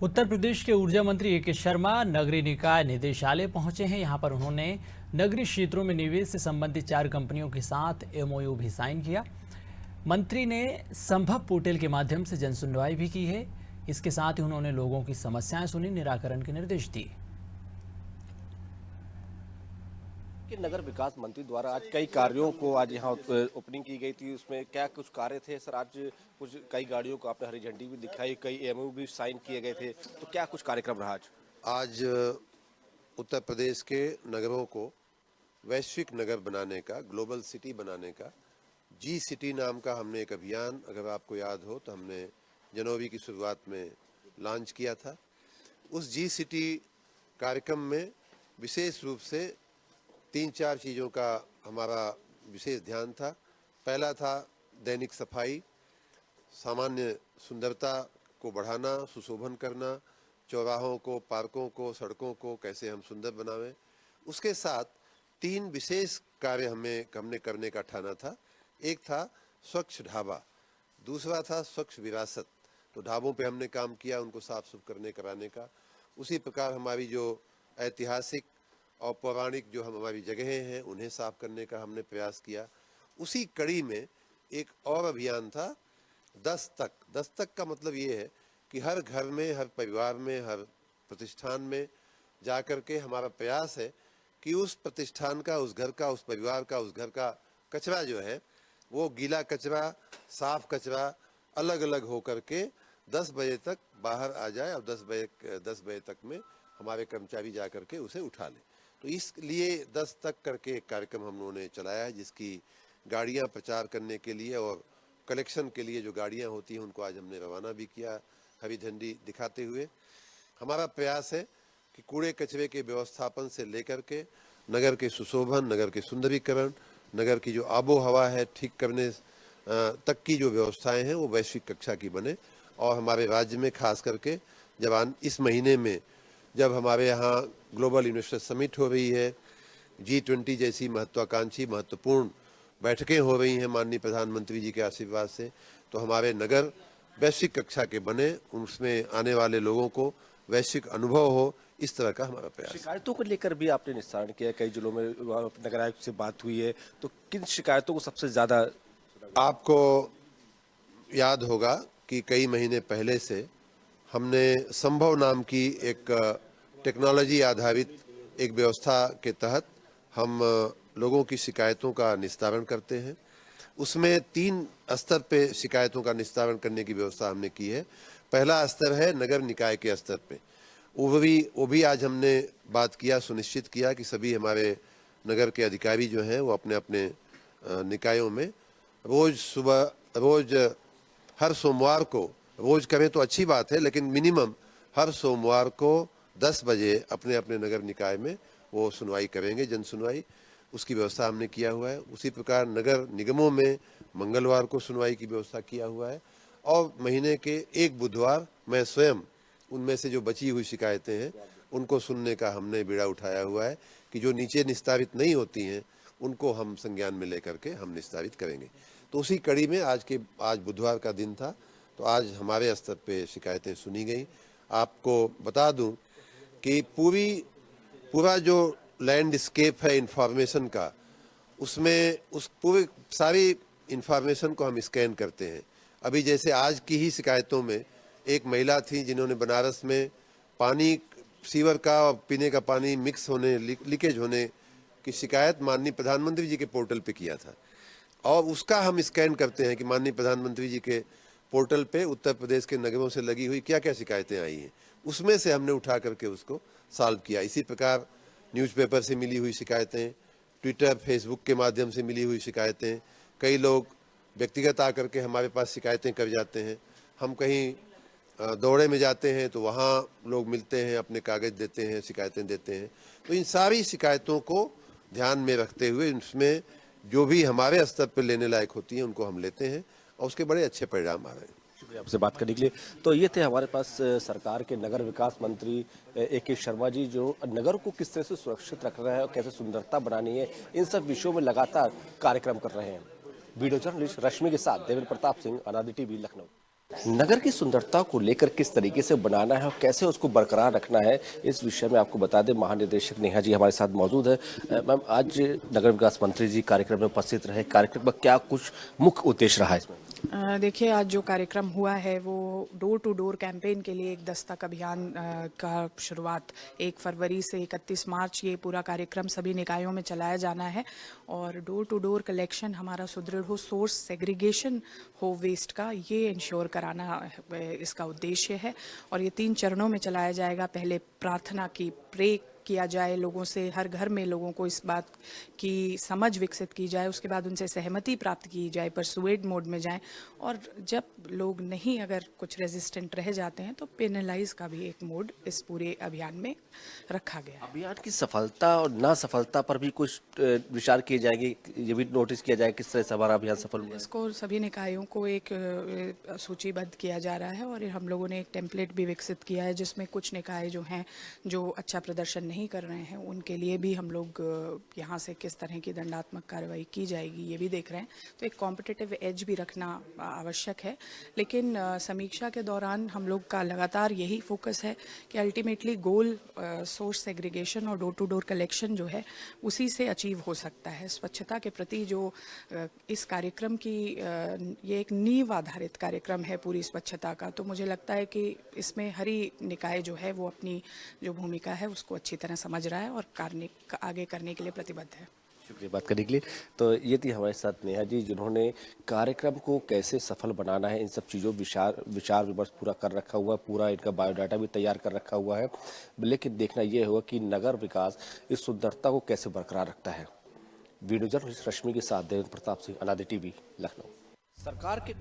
उत्तर प्रदेश के ऊर्जा मंत्री ए के शर्मा नगरीय निकाय निदेशालय पहुंचे हैं। यहां पर उन्होंने नगरीय क्षेत्रों में निवेश से संबंधित 4 कंपनियों के साथ एमओयू भी साइन किया। मंत्री ने संभव पोर्टल के माध्यम से जन सुनवाई भी की है। इसके साथ ही उन्होंने लोगों की समस्याएं सुनी, निराकरण के निर्देश दिए। कि नगर विकास मंत्री द्वारा आज कई कार्यों को आज यहाँ ओपनिंग की गई थी। उसमें क्या कुछ कार्य थे सर? आज कुछ कई गाड़ियों को आपने हरी झंडी भी दिखाई, कई एमओयू भी साइन किए गए थे, तो क्या कुछ कार्यक्रम रहा आज? आज उत्तर प्रदेश के नगरों को वैश्विक नगर बनाने का, ग्लोबल सिटी बनाने का जी सिटी नाम का हमने एक अभियान, अगर आपको याद हो तो हमने जनवरी की शुरुआत में लॉन्च किया था। उस जी सिटी कार्यक्रम में विशेष रूप से 3-4 चीज़ों का हमारा विशेष ध्यान था। पहला था दैनिक सफाई, सामान्य सुंदरता को बढ़ाना, सुशोभन करना, चौराहों को, पार्कों को, सड़कों को कैसे हम सुंदर बनावें। उसके साथ 3 विशेष कार्य हमने करने का ठाना था। एक था स्वच्छ ढाबा, दूसरा था स्वच्छ विरासत, तो ढाबों पे हमने काम किया, उनको साफ सुफ करने कराने का। उसी प्रकार हमारी जो ऐतिहासिक और पौराणिक जो हमारी जगहें हैं उन्हें साफ करने का हमने प्रयास किया। उसी कड़ी में एक और अभियान था 10 तक। 10 तक का मतलब ये है कि हर घर में, हर परिवार में, हर प्रतिष्ठान में जा कर के हमारा प्रयास है कि उस प्रतिष्ठान का, उस घर का, उस परिवार का, उस घर का कचरा जो है वो गीला कचरा, साफ कचरा अलग अलग हो करके 10 बजे तक बाहर आ जाए और 10 बजे तक में हमारे कर्मचारी जा करके उसे उठा लें। तो इसलिए 10 तक करके एक कार्यक्रम हम लोगों ने चलाया है, जिसकी गाड़ियां प्रचार करने के लिए और कलेक्शन के लिए जो गाड़ियां होती हैं उनको आज हमने रवाना भी किया हरी झंडी दिखाते हुए। हमारा प्रयास है कि कूड़े कचरे के व्यवस्थापन से लेकर के नगर के सुशोभन, नगर के सुंदरीकरण, नगर की जो आबो हवा है ठीक करने तक की जो व्यवस्थाएं हैं वो वैश्विक कक्षा की बने। और हमारे राज्य में खास करके जब इस महीने में जब हमारे यहाँ ग्लोबल इन्वेस्टर समिट हो रही है, G20 जैसी महत्वाकांक्षी महत्वपूर्ण बैठकें हो रही हैं माननीय प्रधानमंत्री जी के आशीर्वाद से, तो हमारे नगर वैश्विक कक्षा के बने, उसमें आने वाले लोगों को वैश्विक अनुभव हो, इस तरह का हमारा प्रयास। शिकायतों को लेकर भी आपने निस्तारण किया, कई जिलों में नगर आयुक्त से बात हुई है, तो किन शिकायतों को सबसे ज्यादा? आपको याद होगा कि कई महीने पहले से हमने संभव नाम की एक टेक्नोलॉजी आधारित एक व्यवस्था के तहत हम लोगों की शिकायतों का निस्तारण करते हैं। उसमें 3 स्तर पे शिकायतों का निस्तारण करने की व्यवस्था हमने की है। पहला स्तर है नगर निकाय के स्तर पे। वो भी आज हमने बात किया, सुनिश्चित किया कि सभी हमारे नगर के अधिकारी जो हैं वो अपने अपने निकायों में रोज हर सोमवार को, रोज करें तो अच्छी बात है, लेकिन मिनिमम हर सोमवार को 10 बजे अपने अपने नगर निकाय में वो सुनवाई करेंगे, जन सुनवाई। उसकी व्यवस्था हमने किया हुआ है। उसी प्रकार नगर निगमों में मंगलवार को सुनवाई की व्यवस्था किया हुआ है। और महीने के एक बुधवार मैं स्वयं उनमें से जो बची हुई शिकायतें हैं उनको सुनने का हमने बीड़ा उठाया हुआ है कि जो नीचे निस्तारित नहीं होती हैं उनको हम संज्ञान में लेकर के हम निस्तारित करेंगे। तो उसी कड़ी में आज बुधवार का दिन था, तो आज हमारे स्तर पे शिकायतें सुनी गई। आपको बता दूं कि पूरा जो लैंडस्केप है इंफॉर्मेशन का, उसमें उस पूरी सारी इंफॉर्मेशन को हम स्कैन करते हैं। अभी जैसे आज की ही शिकायतों में एक महिला थी जिन्होंने बनारस में पानी, सीवर का और पीने का पानी मिक्स होने, लीकेज होने की शिकायत माननीय प्रधानमंत्री जी के पोर्टल पे किया था। और उसका हम स्कैन करते हैं कि माननीय प्रधानमंत्री जी के पोर्टल पे उत्तर प्रदेश के नगरों से लगी हुई क्या क्या शिकायतें आई हैं, उसमें से हमने उठा करके उसको सॉल्व किया। इसी प्रकार न्यूज़पेपर से मिली हुई शिकायतें, ट्विटर, फेसबुक के माध्यम से मिली हुई शिकायतें, कई लोग व्यक्तिगत आकर के हमारे पास शिकायतें कर जाते हैं। हम कहीं दौरे में जाते हैं तो वहाँ लोग मिलते हैं, अपने कागज़ देते हैं, शिकायतें देते हैं। तो इन सारी शिकायतों को ध्यान में रखते हुए उसमें जो भी हमारे स्तर पर लेने लायक होती हैं उनको हम लेते हैं और उसके बड़े अच्छे परिणाम आ रहे हैं। शुक्रिया आपसे बात करने के लिए। तो ये थे हमारे पास सरकार के नगर विकास मंत्री ए के शर्मा जी, जो नगर को किस तरह से सुरक्षित रख रहे हैं और कैसे सुंदरता बनानी है, इन सब विषयों में लगातार कार्यक्रम कर रहे हैं। वीडियो जर्नलिस्ट रश्मि के साथ देवेंद्र प्रताप सिंह, अनादि टीवी, लखनऊ। नगर की सुंदरता को लेकर किस तरीके से बनाना है और कैसे उसको बरकरार रखना है, इस विषय में आपको बता दें महानिदेशक नेहा जी हमारे साथ मौजूद है। मैम, आज नगर विकास मंत्री जी कार्यक्रम में उपस्थित रहे, कार्यक्रम का क्या कुछ मुख्य उद्देश्य रहा इसमें? देखिए, आज जो कार्यक्रम हुआ है वो डोर टू डोर कैंपेन के लिए एक दस्तक अभियान का शुरुआत 1 फरवरी से 31 मार्च ये पूरा कार्यक्रम सभी निकायों में चलाया जाना है। और डोर टू डोर कलेक्शन हमारा सुदृढ़ हो, सोर्स सेग्रीगेशन हो वेस्ट का, ये इंश्योर कराना इसका उद्देश्य है। और ये 3 चरणों में चलाया जाएगा। पहले प्रार्थना की प्रे किया जाए, लोगों से, हर घर में लोगों को इस बात की समझ विकसित की जाए, उसके बाद उनसे सहमति प्राप्त की जाए, परसुएड मोड में जाएं। और जब लोग नहीं, अगर कुछ रेजिस्टेंट रह जाते हैं तो पेनलाइज का भी एक मोड इस पूरे अभियान में रखा गया है। अभियान की सफलता और ना सफलता पर भी कुछ विचार किए जाएंगे, ये भी नोटिस किया जाए किस तरह से हमारा अभियान सफल हुआ है? इसको सभी निकायों को एक सूचीबद्ध किया जा रहा है और हम लोगों ने एक टेम्पलेट भी विकसित किया है जिसमें कुछ निकाय जो हैं जो अच्छा प्रदर्शन नहीं कर रहे हैं उनके लिए भी हम लोग यहाँ से किस तरह की दंडात्मक कार्रवाई की जाएगी ये भी देख रहे हैं। तो एक कॉम्पिटिटिव एज भी रखना आवश्यक है। लेकिन समीक्षा के दौरान हम लोग का लगातार यही फोकस है कि अल्टीमेटली गोल सोर्स सेग्रीगेशन और डोर टू डोर कलेक्शन जो है उसी से अचीव हो सकता है। स्वच्छता के प्रति जो इस कार्यक्रम की ये एक नींव आधारित कार्यक्रम है पूरी स्वच्छता का, तो मुझे लगता है कि इसमें हर ही निकाय जो है वो अपनी जो भूमिका है उसको अच्छी तरह समझ रहा है और आगे करने के लिए प्रतिबद्ध है। शुक्रिया बात करने के लिए। तो ये थी हमारे साथ नेहा जी जिन्होंने कार्यक्रम को कैसे सफल बनाना है इन सब चीज़ों विचार विमर्श पूरा कर रखा हुआ है, पूरा इनका बायोडाटा भी तैयार कर रखा हुआ है। लेकिन देखना ये होगा कि नगर विकास इस सुंदरता को कैसे बरकरार रखता है। वीडियो जर्नलिस्ट रश्मि के साथ देवेंद्र प्रताप सिंह, अनादि टीवी, लखनऊ। सरकार के